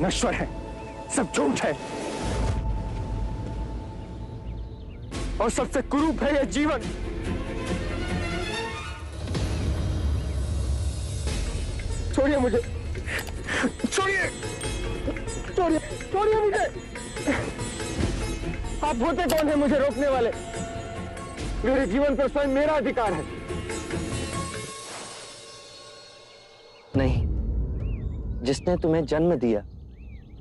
नश्वर है, सब झूठ है और सबसे कुरूप है यह जीवन। छोड़िए मुझे, छोड़िए, छोड़िए, छोड़िए मुझे। आप होते कौन है मुझे रोकने वाले? मेरे जीवन पर स्वयं मेरा अधिकार है। नहीं, जिसने तुम्हें जन्म दिया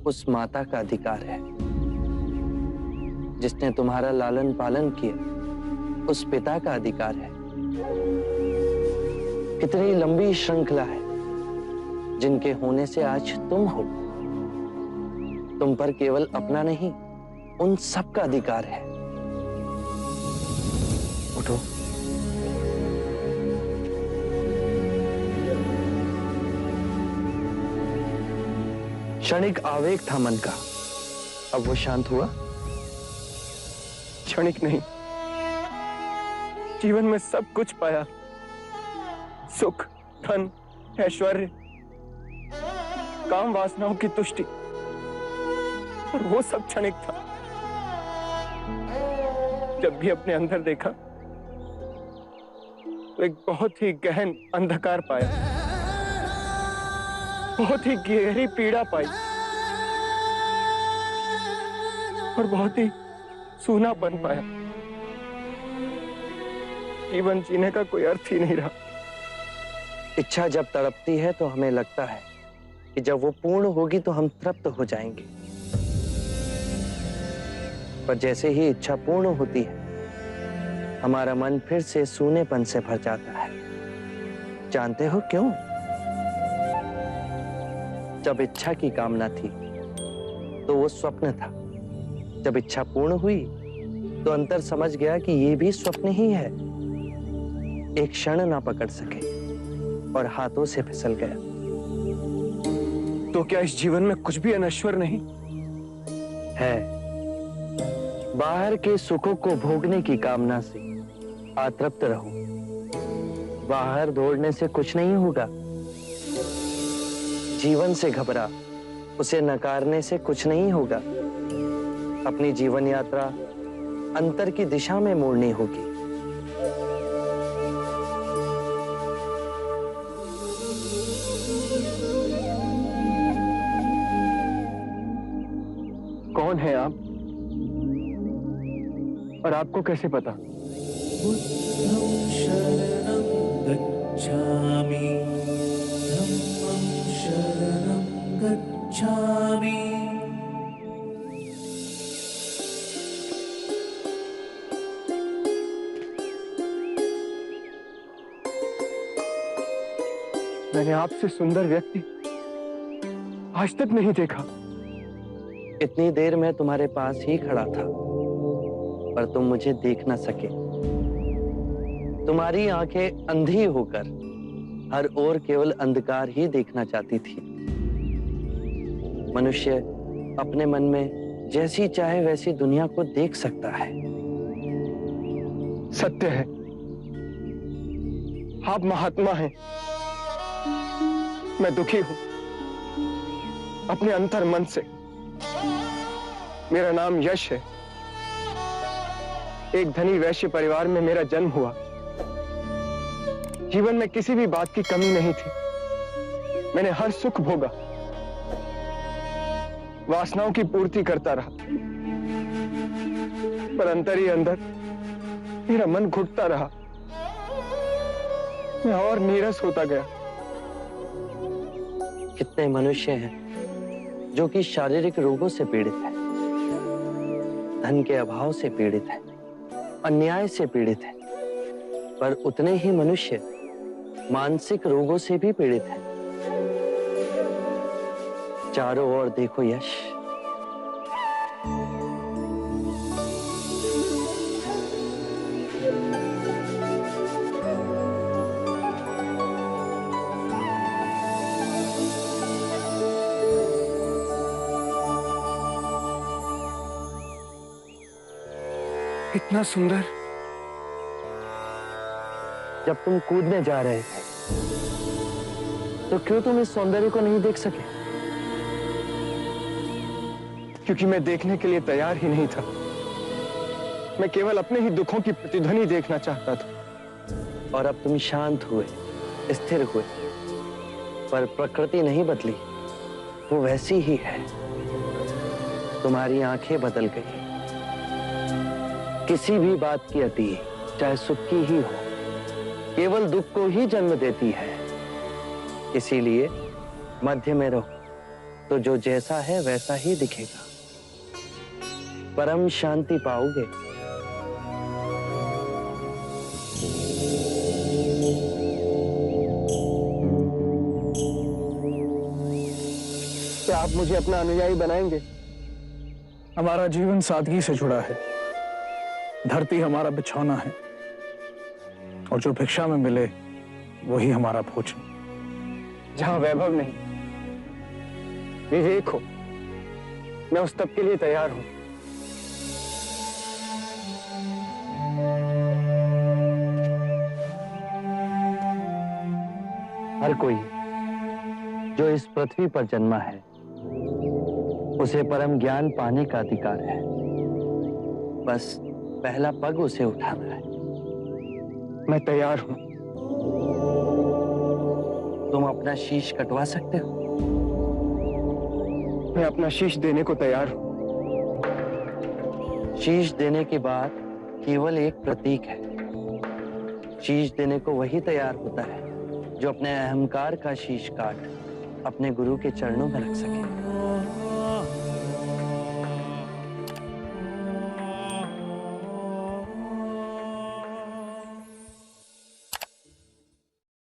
उस माता का अधिकार है। जिसने तुम्हारा लालन पालन किया उस पिता का अधिकार है। कितनी लंबी श्रृंखला है जिनके होने से आज तुम हो। तुम पर केवल अपना नहीं, उन सब का अधिकार है। उठो। क्षणिक आवेग था मन का, अब वो शांत हुआ? क्षणिक नहीं, जीवन में सब कुछ पाया, सुख, धन, ऐश्वर्य, काम वासनाओं की तुष्टि, और वो सब क्षणिक था। जब भी अपने अंदर देखा तो एक बहुत ही गहन अंधकार पाया, बहुत ही गहरी पीड़ा पाई और बहुत ही सूनापन पाया। जीवन जीने का कोई अर्थ ही नहीं रहा। इच्छा जब तड़पती है तो हमें लगता है कि जब वो पूर्ण होगी तो हम तृप्त हो जाएंगे, पर जैसे ही इच्छा पूर्ण होती है हमारा मन फिर से सूनेपन से भर जाता है। जानते हो क्यों? जब इच्छा की कामना थी तो वो स्वप्न था। जब इच्छा पूर्ण हुई तो अंतर समझ गया कि ये भी स्वप्न ही है। एक क्षण ना पकड़ सके और हाथों से फिसल गया। तो क्या इस जीवन में कुछ भी अनश्वर नहीं है? बाहर के सुखों को भोगने की कामना से अतृप्त रहो। बाहर दौड़ने से कुछ नहीं होगा। जीवन से घबरा, उसे नकारने से कुछ नहीं होगा। अपनी जीवन यात्रा अंतर की दिशा में मोड़नी होगी। कौन है आप और आपको कैसे पता? बुद्धं शरणं गच्छामि, धम्मं शरणं गच्छामि। मैंने आपसे सुंदर व्यक्ति आज तक नहीं देखा। इतनी देर मैं तुम्हारे पास ही खड़ा था पर तुम मुझे देख न सके। तुम्हारी आंखें अंधी होकर हर ओर केवल अंधकार ही देखना चाहती थी। मनुष्य अपने मन में जैसी चाहे वैसी दुनिया को देख सकता है। सत्य है, आप महात्मा हैं। मैं दुखी हूं अपने अंतर मन से। मेरा नाम यश है। एक धनी वैश्य परिवार में मेरा जन्म हुआ। जीवन में किसी भी बात की कमी नहीं थी। मैंने हर सुख भोगा, वासनाओं की पूर्ति करता रहा, पर अंतर ही अंदर मेरा मन घुटता रहा। मैं और नीरस होता गया। कितने मनुष्य हैं जो कि शारीरिक रोगों से पीड़ित हैं, धन के अभाव से पीड़ित हैं, अन्याय से पीड़ित हैं, पर उतने ही मनुष्य मानसिक रोगों से भी पीड़ित हैं। चारों ओर देखो यश, इतना सुंदर। जब तुम कूदने जा रहे थे तो क्यों तुम इस सौंदर्य को नहीं देख सके? क्योंकि मैं देखने के लिए तैयार ही नहीं था। मैं केवल अपने ही दुखों की प्रतिध्वनि देखना चाहता था। और अब तुम शांत हुए, स्थिर हुए, पर प्रकृति नहीं बदली, वो वैसी ही है। तुम्हारी आंखें बदल गई। किसी भी बात की अति, चाहे सुख की ही हो, केवल दुख को ही जन्म देती है। इसीलिए मध्य में रहो, तो जो जैसा है वैसा ही दिखेगा। परम शांति पाओगे। क्या आप मुझे अपना अनुयायी बनाएंगे? हमारा जीवन सादगी से जुड़ा है। धरती हमारा बिछौना है और जो भिक्षा में मिले वही हमारा भोजन। जहां वैभव नहीं, विवेक हो, मैं उस तब के लिए तैयार हूं। हर कोई जो इस पृथ्वी पर जन्मा है उसे परम ज्ञान पाने का अधिकार है। बस पहला पग उसे उठाना है। मैं तैयार हूं। तुम अपना शीश कटवा सकते हो। मैं अपना शीश देने को तैयार हूं। शीश देने की बात केवल एक प्रतीक है। शीश देने को वही तैयार होता है जो अपने अहंकार का शीश काट अपने गुरु के चरणों में रख सके।